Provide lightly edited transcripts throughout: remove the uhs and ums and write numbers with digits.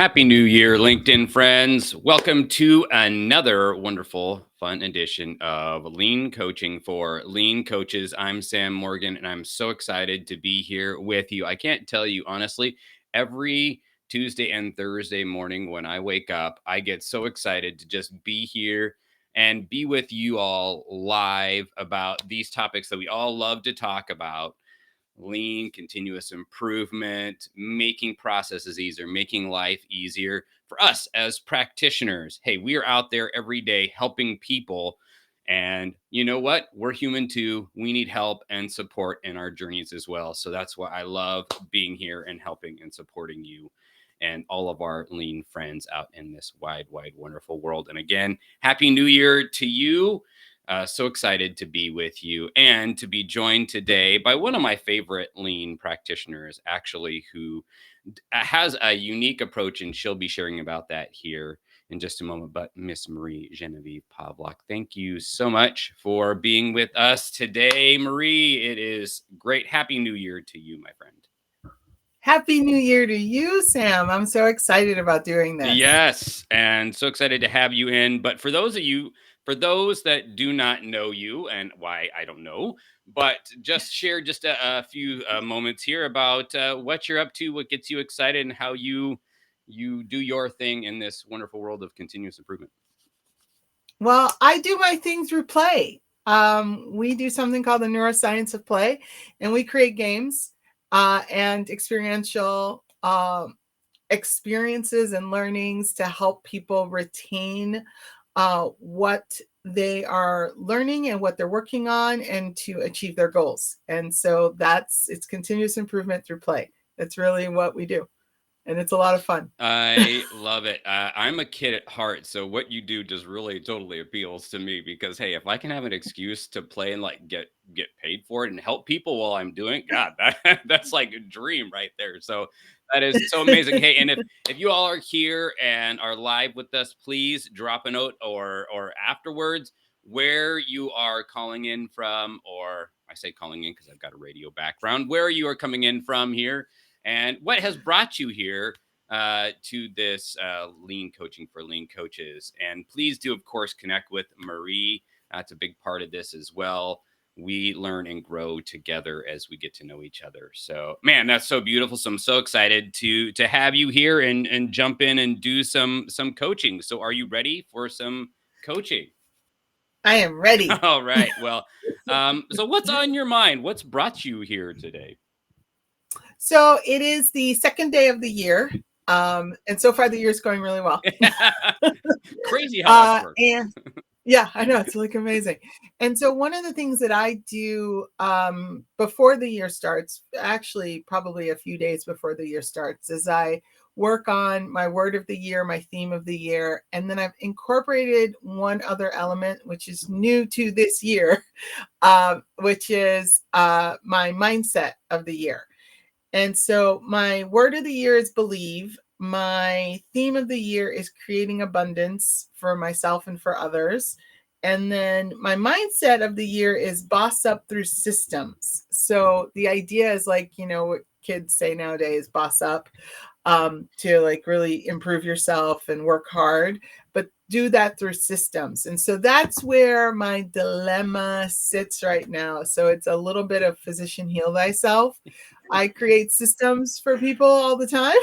Happy New Year, LinkedIn friends. Welcome to another wonderful, fun edition of Lean Coaching for Lean Coaches. I'm Sam Morgan, and I'm so excited to be here with you. I can't tell you honestly, every Tuesday and Thursday morning when I wake up, I get so excited to just be here and be with you all live about these topics that we all love to talk about: lean, continuous improvement, making processes easier, making life easier for us as practitioners. Hey, we are out there every day helping people. And you know what? We're human too. We need help and support in our journeys as well. So that's why I love being here and helping and supporting you and all of our lean friends out in this wide, wide, wonderful world. And again, Happy New Year to you. So excited to be with you and to be joined today by one of my favorite lean practitioners, actually, who has a unique approach, and she'll be sharing about that here in just a moment. But Miss Marie Genevieve Pawlak, thank you so much for being with us today, Marie. It is great. Happy New Year to you, my friend. Happy New Year to you, Sam. I'm so excited about doing this. Yes, and so excited to have you in. But for those that do not know you, and why I don't know, but just share just a few moments here about what you're up to, what gets you excited, and how you do your thing in this wonderful world of continuous improvement. Well, I do my thing through play. We do something called the neuroscience of play, and we create games and experiential experiences and learnings to help people retain what they are learning and what they're working on and to achieve their goals. And so it's continuous improvement through play. That's really what we do. And it's a lot of fun. I love it. I'm a kid at heart, so what you do just really totally appeals to me because hey, if I can have an excuse to play and like get paid for it and help people while I'm doing it, God, that's like a dream right there. So that is so amazing. Hey, and if you all are here and are live with us, please drop a note or afterwards where you are calling in from, or I say calling in because I've got a radio background, where you are coming in from here and what has brought you here to this lean coaching for lean coaches. And please do, of course, connect with Marie. That's a big part of this as well. We learn and grow together as we get to know each other. So, man, that's so beautiful. So I'm so excited to have you here and jump in and do some coaching. So, are you ready for some coaching? I am ready. All right. Well, so what's on your mind? What's brought you here today? So it is the second day of the year. And so far the year is going really well. Crazy how that works. And yeah, I know, it's like amazing. And so one of the things that I do before the year starts, actually probably a few days before the year starts, is I work on my word of the year, my theme of the year, and then I've incorporated one other element which is new to this year, which is my mindset of the year. And so my word of the year is believe. My theme of the year is creating abundance for myself and for others. And then my mindset of the year is boss up through systems. So the idea is like, what kids say nowadays, boss up, to like really improve yourself and work hard, but do that through systems. And so that's where my dilemma sits right now. So it's a little bit of physician heal thyself. I create systems for people all the time.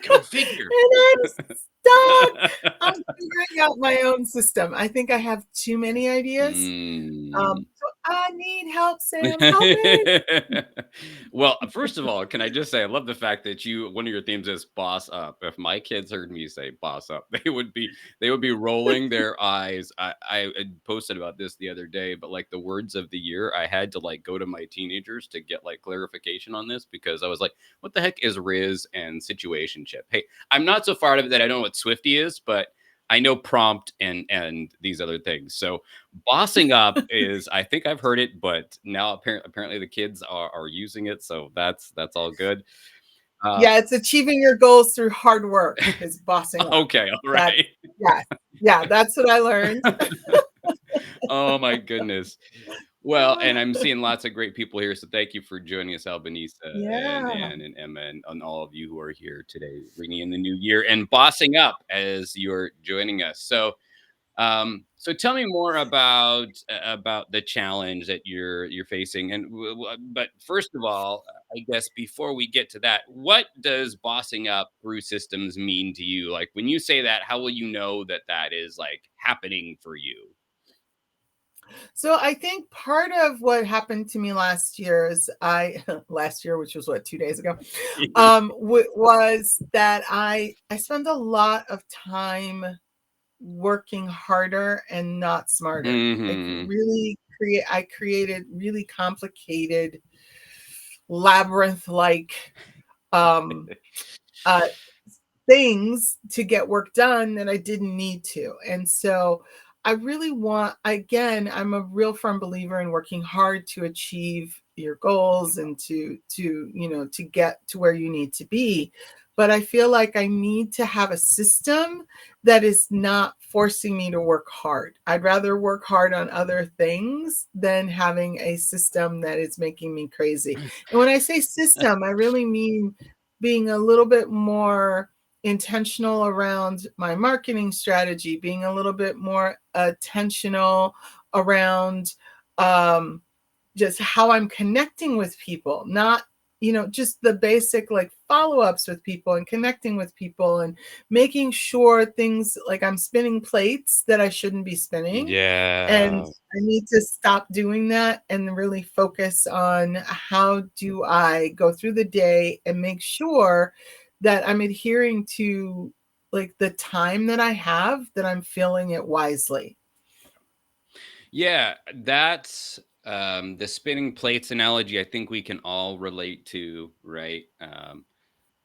Go figure. And I'm stuck. I'm figuring out my own system. I think I have too many ideas. So I need help, Sam. Help me. Well, first of all, can I just say I love the fact that one of your themes is boss up. If my kids heard me say boss up, they would be rolling their eyes. I had posted about this the other day, but like the words of the year, I had to like go to my teenagers to get like clarification on this because I was like, what the heck is Riz and situationship? Hey, I'm not so far out of it that I don't know what Swifty is, but I know prompt and these other things. So bossing up is, I think I've heard it, but now apparently the kids are using it, so that's all good. Yeah, it's achieving your goals through hard work is bossing up. Okay, all That right. yeah, yeah, that's what I learned. Oh my goodness. Well, and I'm seeing lots of great people here, so thank you for joining us, Albanese, and Yeah. Anne and Emma, and all of you who are here today, ringing in the new year and bossing up as you're joining us. So tell me more about the challenge that you're facing, and but first of all, I guess before we get to that, what does bossing up through systems mean to you? Like when you say that, how will you know that that is like happening for you? So I think part of what happened to me last year is I last year, which was what, 2 days ago, was that I spent a lot of time working harder and not smarter. Like Hmm. really create I created really complicated labyrinth like um uh things to get work done that I didn't need to. And so I really want, again, I'm a real firm believer in working hard to achieve your goals and to get to where you need to be. But I feel like I need to have a system that is not forcing me to work hard. I'd rather work hard on other things than having a system that is making me crazy. And when I say system, I really mean being a little bit more intentional around my marketing strategy, being a little bit more attentional around um, just how I'm connecting with people, not, just the basic like follow ups with people and connecting with people and making sure things like I'm spinning plates that I shouldn't be spinning. And Yeah. I need to stop doing that and really focus on how do I go through the day and make sure that I'm adhering to like the time that I have, that I'm filling it wisely. Yeah, that's the spinning plates analogy. I think we can all relate to, right?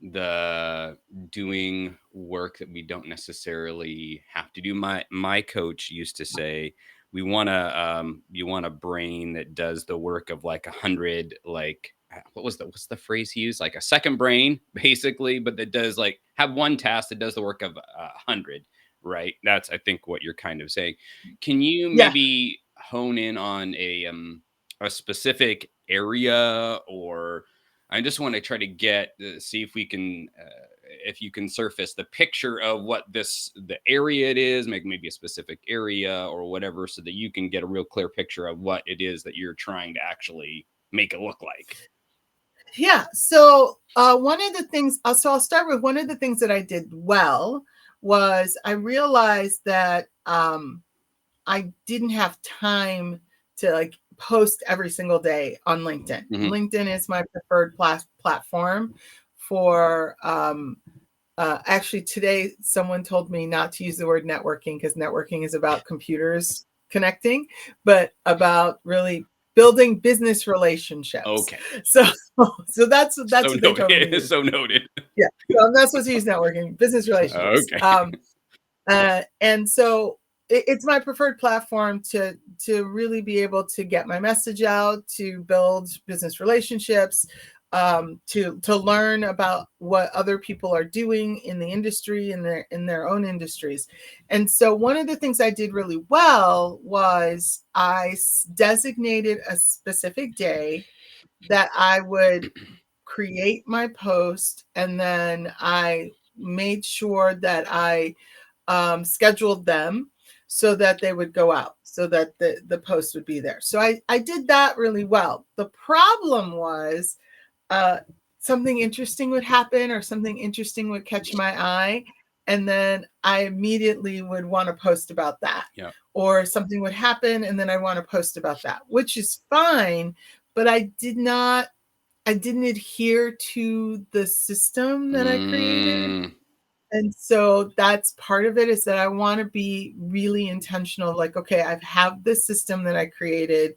The doing work that we don't necessarily have to do. My coach used to say, we want to you want a brain that does the work of like 100, like what's the phrase he used, like a second brain basically, but that does like have one task that does the work of 100, right? That's, I think, what you're kind of saying. Can you Yeah. maybe hone in on a specific area, or I just want to try to get see if we can if you can surface the picture of what the area it is, make maybe a specific area or whatever, so that you can get a real clear picture of what it is that you're trying to actually make it look like. Yeah. So one of the things, so I'll start with one of the things that I did well was I realized that I didn't have time to like post every single day on LinkedIn. Hmm. LinkedIn is my preferred platform for actually today someone told me not to use the word networking because networking is about computers connecting, but about really building business relationships. Okay. So that's So what they told me to noted. use. So noted. Yeah. So I'm not supposed to use networking, business relationships. Okay. And so it's my preferred platform to really be able to get my message out, to build business relationships, to learn about what other people are doing in the industry, in their own industries. And so one of the things I did really well was I designated a specific day that I would create my post, and then I made sure that I scheduled them so that they would go out, so that the post would be there. So I did that really well. The problem was uh, something interesting would happen or something interesting would catch my eye. And then I immediately would want to post about that. Yeah. Or something would happen and then I want to post about that, which is fine. But I didn't adhere to the system that I created. Mm, And so that's part of it, is that I want to be really intentional. Like, okay, I have this system that I created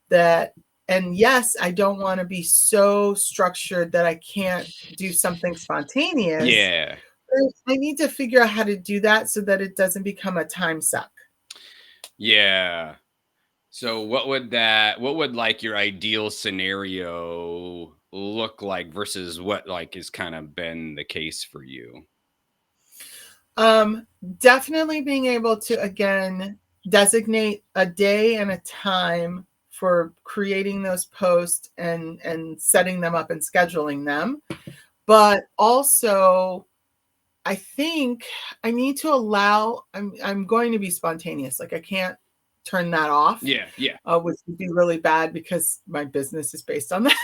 that, and yes, I don't want to be so structured that I can't do something spontaneous. yeah. I need to figure out how to do that so that it doesn't become a time suck. Yeah. So what would like your ideal scenario look like versus what like has kind of been the case for you? Um, Definitely being able to again designate a day and a time for creating those posts and setting them up and scheduling them. But also, I think I need to allow, I'm going to be spontaneous. Like I can't turn that off, Yeah. Yeah. which would be really bad because my business is based on that.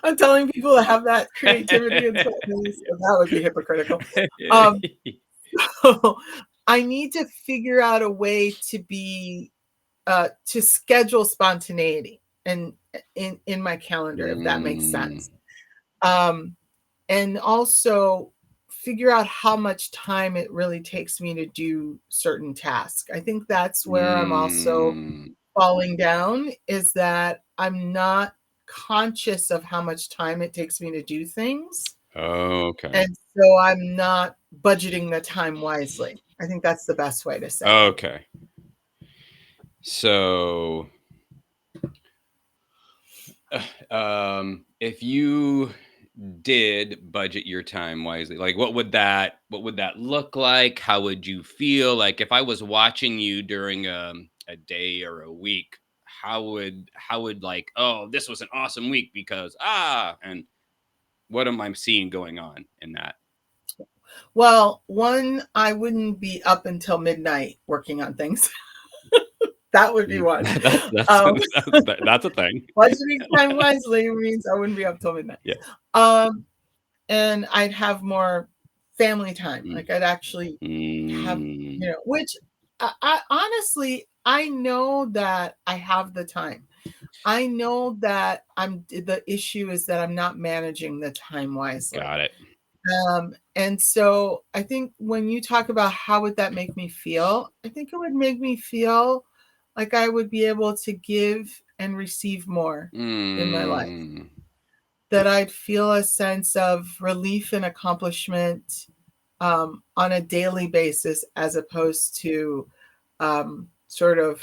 I'm telling people to have that creativity and spontaneity, so that would be hypocritical. So I need to figure out a way to be to schedule spontaneity and in my calendar, if that makes sense. And also figure out how much time it really takes me to do certain tasks. I think that's where I'm also falling down, is that I'm not conscious of how much time it takes me to do things. Okay. And so I'm not budgeting the time wisely. I think that's the best way to say it. Okay. So, if you did budget your time wisely, like what would that look like? How would you feel? Like if I was watching you during a day or a week, how would like, oh, this was an awesome week because and what am I seeing going on in that? Well, one, I wouldn't be up until midnight working on things. That would be one. That's Um, that's a thing. budgeting time wisely means I wouldn't be up till midnight. Yeah. Um, and I'd have more family time. Mm. Like I'd actually have, Mm. which I honestly, I know that I have the time. I know that the issue is that I'm not managing the time wisely. Got it. And so I think when you talk about how would that make me feel, I think it would make me feel like I would be able to give and receive more in my life. Mm. That I'd feel a sense of relief and accomplishment on a daily basis, as opposed to sort of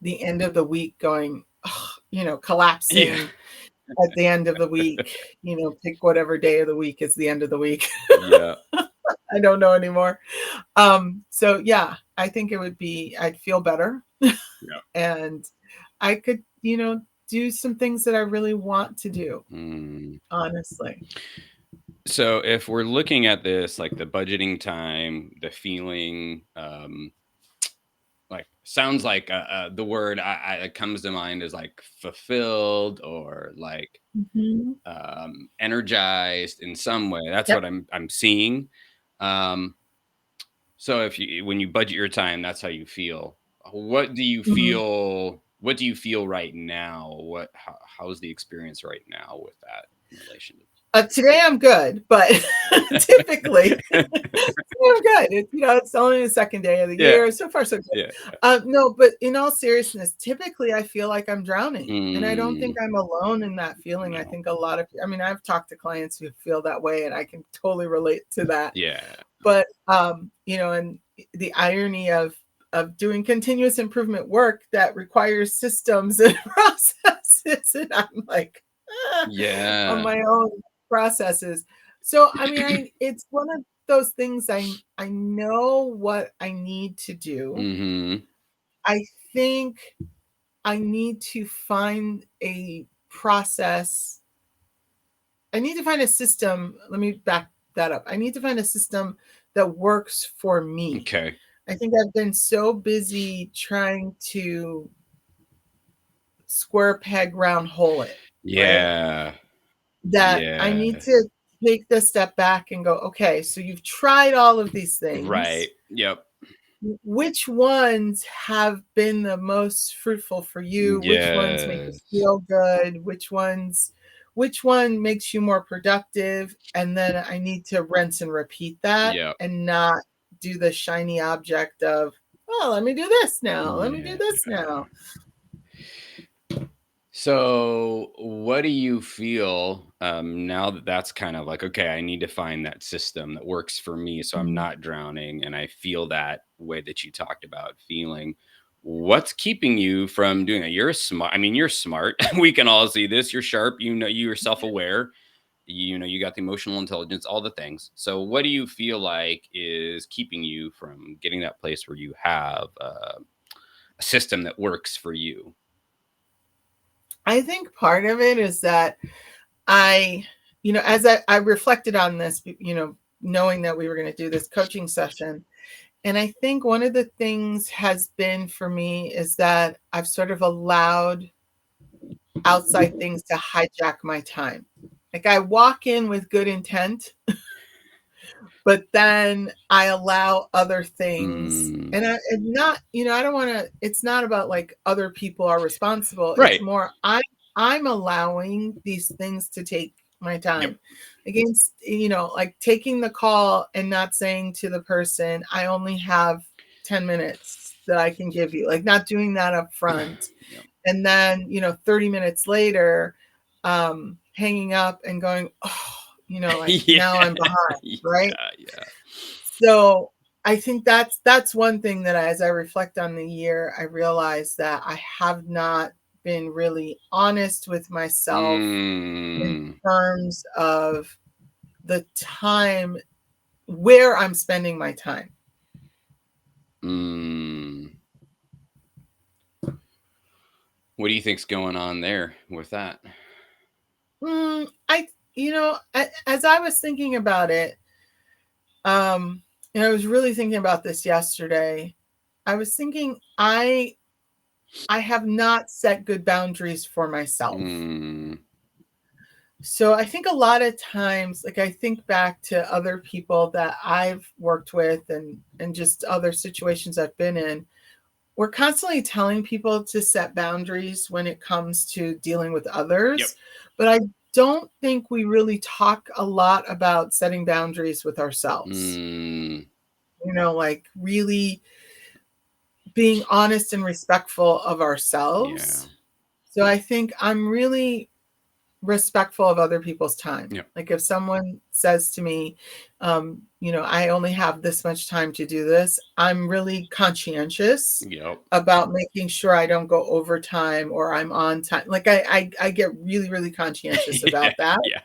the end of the week going, collapsing Yeah. at the end of the week. Pick whatever day of the week is the end of the week. Yeah. I don't know anymore. So yeah, I think I'd feel better Yeah. and I could, do some things that I really want to do, Mm. honestly. So if we're looking at this, like the budgeting time, the feeling, like sounds like the word that comes to mind is like fulfilled or like Mhm. energized in some way. That's Yep. what I'm seeing. Um, so if you when you budget your time, that's how you feel. What do you Mhm. feel? What do you feel right now? How's the experience right now with that in relation Today I'm good, but typically I'm good. It's only the second day of the Yeah, year. So far, so good. yeah. No, but in all seriousness, typically I feel like I'm drowning, and I don't think Mm, I'm alone in that feeling. I no. think a lot of, I mean, I've talked to clients who feel that way, and I can totally relate to that. Yeah. But and the irony of doing continuous improvement work that requires systems and processes, and I'm like on Yeah. my own processes. So I mean, it's one of those things. I know what I need to do. Mhm. I think I need to find a process. I need to find a system. Let me back that up. I need to find a system that works for me. Okay. I think I've been so busy trying to square peg round hole it, right? Yeah. That I need Yeah. to take the step back and go, okay, so you've tried all of these Right. things. Yep. Which ones have been the most fruitful for you? Which ones make you Yes. feel good? Which one makes you more productive? And then I need to rinse and repeat that Yep. and not do the shiny object of, oh, let me do this now. Let me do Yeah. this now. So, what do you feel now that that's kind of like, okay, I need to find that system that works for me so I'm Mhm. not drowning and I feel that way that you talked about feeling? What's keeping you from doing that? You're smart. I mean, you're smart. We can all see this. You're sharp. You're self aware. You got the emotional intelligence, all the things. So, what do you feel like is keeping you from getting that place where you have a system that works for you? I think part of it is that I, as I reflected on this, knowing that we were going to do this coaching session, and I think one of the things has been for me is that I've sort of allowed outside things to hijack my time. Like I walk in with good intent, but then I allow other things. Mm. And not, I don't want to, it's not about like other people are responsible. It's Right. more I'm allowing these things to take my Yep. time. Against, like taking the call and not saying to the person, I only have 10 minutes that I can give you, like not doing that up front. Yep. And then, 30 minutes later, hanging up and going, oh, like Yeah. now I'm behind, right? Yeah. Yeah. So I think that's one thing that as I reflect on the year, I realize that I have not been really honest with myself in Mm. terms of the time where I'm spending my time. Mm. What do you think's going on there with that? I, as I was thinking about it, and I was really thinking about this yesterday. I was thinking I have not set good boundaries for myself. Mm. So I think a lot of times, like I think back to other people that I've worked with and just other situations I've been in, we're constantly telling people to set boundaries when it comes to dealing with Yep. others, but I don't think we really talk a lot about setting boundaries with ourselves. Mm. Like really being honest and respectful of Yeah. ourselves. So I think I'm really respectful of other people's time. Yep. Like if someone says to me, I only have this much time to do this, I'm really conscientious Yep. about making sure I don't go overtime or I'm on time. Like I get really, really conscientious Yeah. about that. Yeah.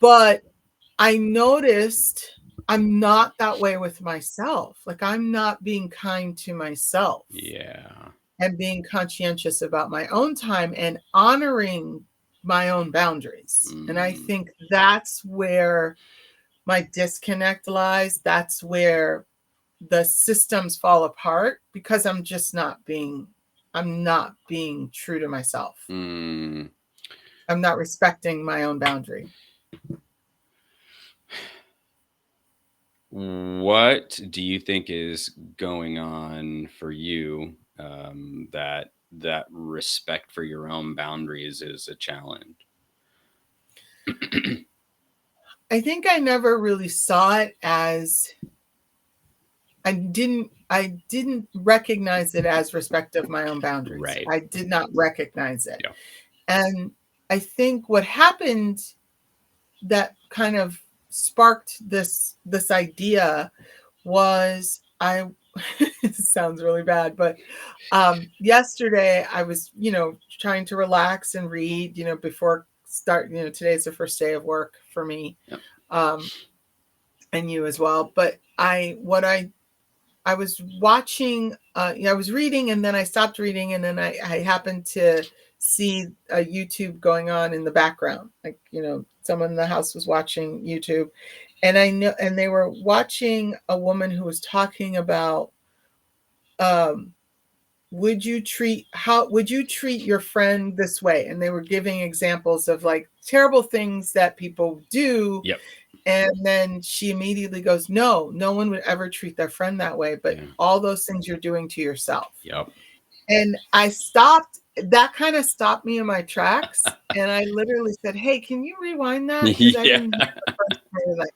But I noticed I'm not that way with myself. Like I'm not being kind to myself Yeah. and being conscientious about my own time and honoring my own boundaries. And I Mm. think that's where my disconnect lies. That's where the systems fall apart because I'm not being true to myself. Mm. I'm not respecting my own boundary. What do you think is going on for you, that respect for your own boundaries is a challenge? I think I never really saw it as I didn't recognize it as respect of my own boundaries. Right. I did not recognize it. Yeah. And I think what happened that kind of sparked this idea was I it sounds really bad, but yesterday I was, trying to relax and read, before start, today's the first day of work for me. Yep. Um and you as well. But I was watching, I was reading and then I stopped reading and then I happened to see a YouTube going on in the background. Like, someone in the house was watching YouTube and I know, and they were watching a woman who was talking about, um, how would you treat your friend this way? And they were giving examples of like terrible things that people do. Yep. And then she immediately goes, no one would ever treat their friend that way, but Yeah. all those things you're doing to yourself. Yep. And I stopped, that kind of stopped me in my tracks. And I literally said, hey, can you rewind that? Because I Yeah. didn't hear the first part of that.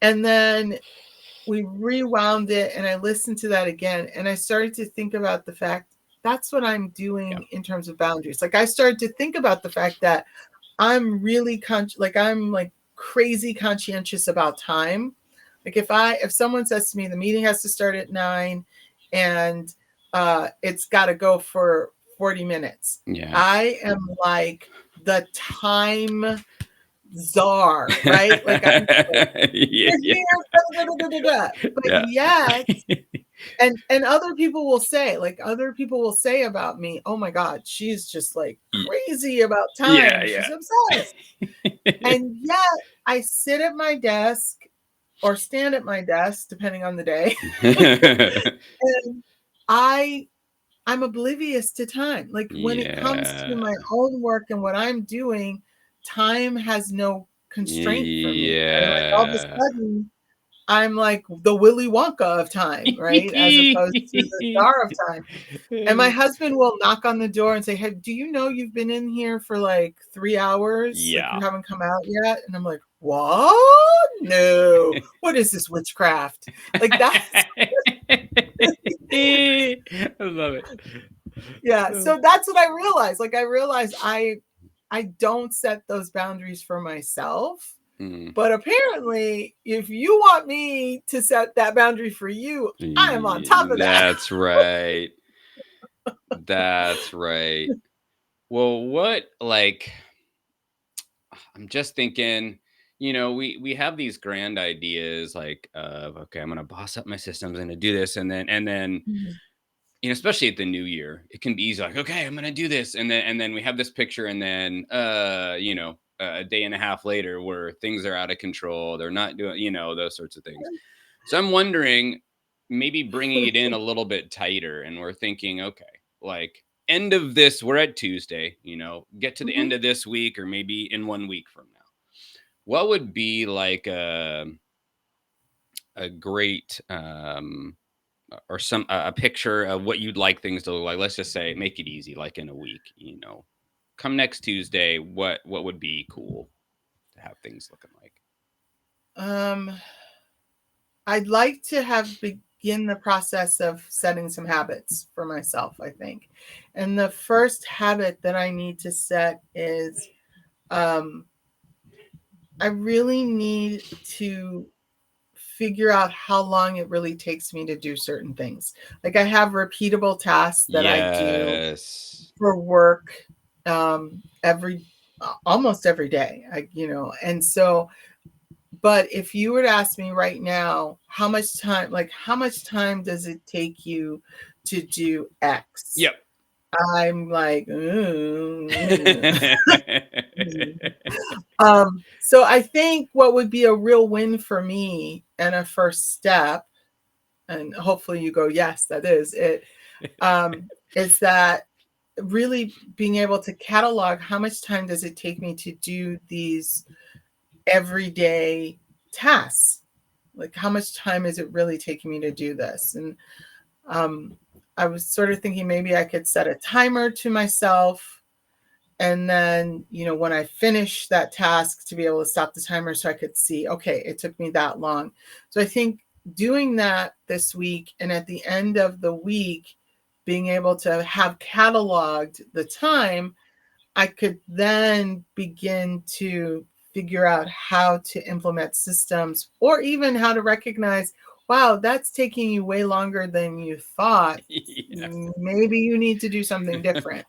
And then we rewound it and I listened to that again. And I started to think about the fact that's what I'm doing in terms of boundaries. Like I started to think about the fact that I'm really I'm like crazy conscientious about time. Like if someone says to me the meeting has to start at 9 and it's got to go for 40 minutes. Yeah. I am like the time czar, right? Like I'm like, Yeah. you're Yeah. here, da, da, da, da, da, da. But Yeah. yet And other people will say, about me, oh my God, she's just like crazy about Yeah, time. yeah. She's obsessed. And yet I sit at my desk or stand at my desk, depending on the day. And I'm oblivious to time. Like when it comes to Yeah. my own work and what I'm doing, time has no constraint for me. And like all of a Yeah. sudden, I'm like the Willy Wonka of time, right? As opposed to the star of time. And my husband will knock on the door and say, hey, do you know you've been in here for like 3 hours? Like you Yeah. haven't come out yet? And I'm like, what? No. What is this witchcraft? Like that's I love it. yeah. So that's what I realized. Like I realized I don't set those boundaries for myself. Mm. But apparently, if you want me to set that boundary for you, I am on top of that. That's right. That's right. Well, what like I'm just thinking, we have these grand ideas like of okay, I'm gonna boss up my systems, I'm gonna do this, and then Mhm. especially at the new year, it can be easy like, okay, I'm gonna do this, and then we have this picture, and then a day and a half later where things are out of control, they're not doing, those sorts of things. So I'm wondering, maybe bringing it in a little bit tighter, and we're thinking, okay, like end of this, we're at Tuesday, get to the Mhm. end of this week, or maybe in 1 week from now. What would be like a great or a picture of what you'd like things to look like? Let's just say make it easy, like in a week. Come next Tuesday, what would be cool to have things looking like? Um, I'd like to have begin the process of setting some habits for myself, I think. And the first habit that I need to set is um, I really need to figure out how long it really takes me to do certain things. Like I have repeatable tasks that I do Yes. for work every almost every day. And so but if you were to ask me right now, how much time does it take you to do X? Yep. I'm like, so I think what would be a real win for me and a first step, and hopefully you go, yes, that is it, is that really being able to catalog how much time does it take me to do these everyday tasks? Like how much time is it really taking me to do this? And um, I was sort of thinking maybe I could set a timer to myself. And then, when I finish that task to be able to stop the timer so I could see, okay, it took me that long. So I think doing that this week and at the end of the week, being able to have cataloged the time, I could then begin to figure out how to implement systems or even how to recognize, wow, that's taking you way longer than you thought. Yeah. Maybe you need to do something different.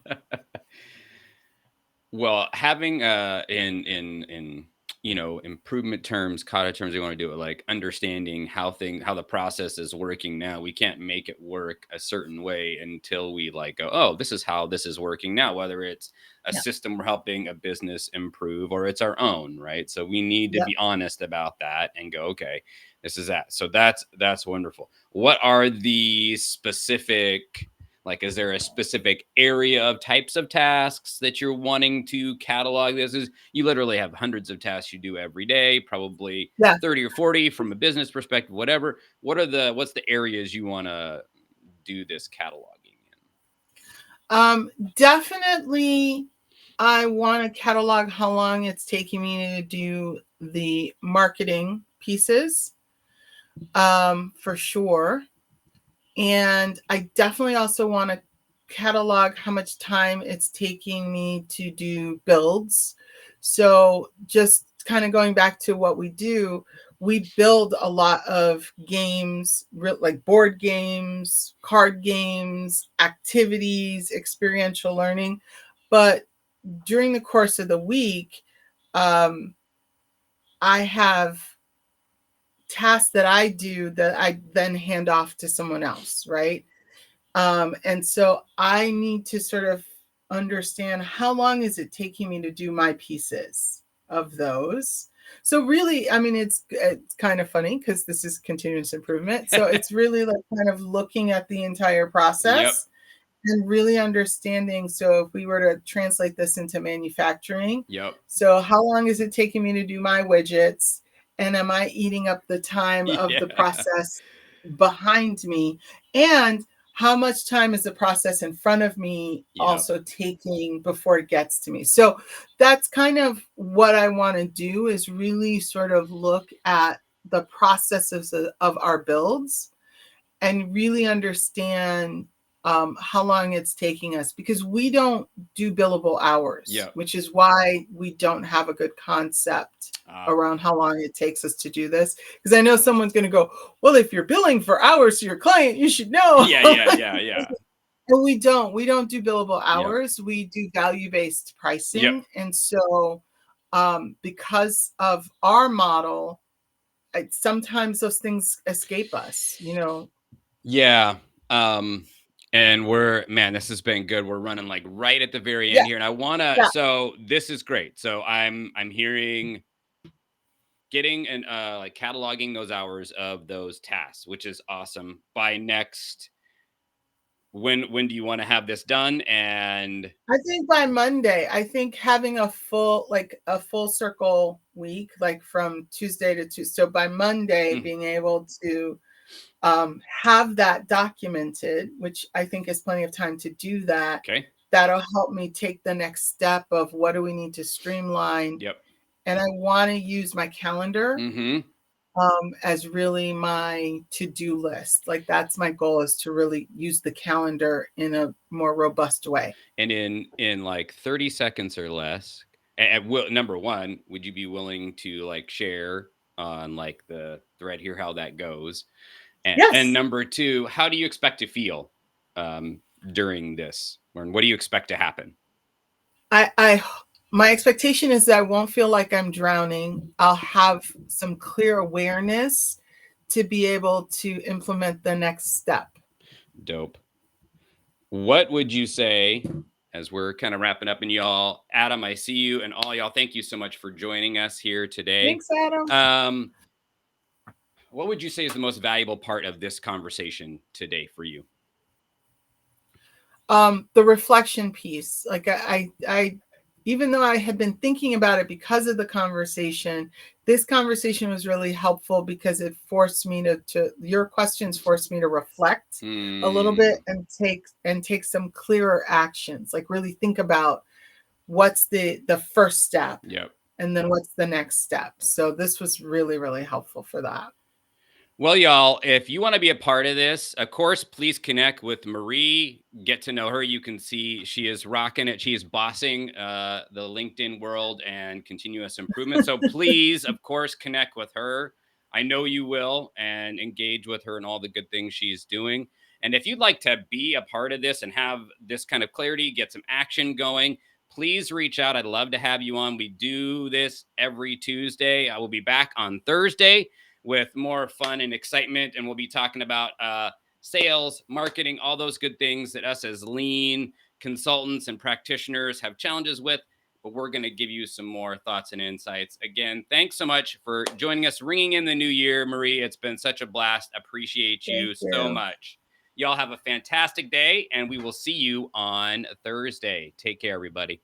Well, having in improvement terms, kata terms, we want to do it like understanding how the process is working now. We can't make it work a certain way until we like go, oh, this is how this is working now, whether it's a Yeah. system we're helping a business improve or it's our own, right? So we need to Yep. be honest about that and go, okay, this is that. So that's wonderful. What are the specific, like, is there a specific area of types of tasks that you're wanting to catalog? This is, you literally have hundreds of tasks you do every day, probably Yeah. 30 or 40 from a business perspective, whatever. What's the areas you want to do this cataloging Definitely, I want to catalog how long it's taking me to do the marketing pieces, for sure. And I definitely also want to catalog how much time it's taking me to do builds. So just kind of going back to what we do, we build a lot of games, like board games, card games, activities, experiential learning. But during the course of the week, um, I have tasks that I do that I then hand off to someone else, right? And so I need to sort of understand how long is it taking me to do my pieces of those. So really, I mean, it's kind of funny because this is continuous improvement. So it's really like kind of looking at the entire Yep. process and really understanding. So if we were to translate this into manufacturing, Yep. so how long is it taking me to do my widgets? And am I eating up the time of the Yeah. process behind me? And how much time is the process in front of me Yep. also taking before it gets to me? So that's kind of what I want to do, is really sort of look at the processes of our builds and really understand how long it's taking us, because we don't do billable hours, Yep. which is why we don't have a good concept Uh, around how long it takes us to do this. Because I know someone's going to go, well, if you're billing for hours to your client, you should know. yeah. Yeah. Yeah. Yeah. And we don't do billable Yep. hours. We do value-based Yep. pricing. And so because of our model, sometimes those things escape us, you know. Yeah. Um, and man, this has been good. We're running like right at the very Yeah, end here. And I wanna, yeah. so this is great. So I'm hearing getting and like cataloging those hours of those tasks, which is awesome. By next, when do you want to have this done? And I think by Monday, I think having a full circle week, like from Tuesday to Tuesday. So by Monday, mm, being able to have that documented, which I think is plenty of time to do that. okay. That'll help me take the next step of what do we need to streamline. Yep. And I want to use my calendar Mm-hmm. as really my to-do list. Like that's my goal, is to really use the calendar in a more robust way. And in like 30 seconds or less, and will number one, would you be willing to like share on like the thread here how that goes? And Yes. number two, how do you expect to feel um, during this? Or what do you expect to happen? I my expectation is that I won't feel like I'm drowning. I'll have some clear awareness to be able to implement the next step. Dope. What would you say as we're kind of wrapping up? And y'all, Adam, I see you, and all y'all, thank you so much for joining us here today. Thanks, Adam. Um, what would you say is the most valuable part of this conversation today for you? The reflection piece, like I even though I had been thinking about it because of the conversation, this conversation was really helpful because it forced me to your questions forced me to reflect a little bit Mm, and take some clearer actions, like really think about what's the first step yep. and then what's the next step. So this was really, really helpful for that. Well, y'all, if you want to be a part of this, of course, please connect with Marie. Get to know her. You can see she is rocking it. She is bossing the LinkedIn world and continuous improvement. So please, of course, connect with her. I know you will, and engage with her and all the good things she's doing. And if you'd like to be a part of this and have this kind of clarity, get some action going, please reach out. I'd love to have you on. We do this every Tuesday. I will be back on Thursday with more fun and excitement. And we'll be talking about sales, marketing, all those good things that us as lean consultants and practitioners have challenges with. But we're going to give you some more thoughts and insights. Again, thanks so much for joining us, ringing in the new year, Marie. It's been such a blast. Appreciate Thank you so you. much. Y'all have a fantastic day, and we will see you on Thursday. Take care, everybody.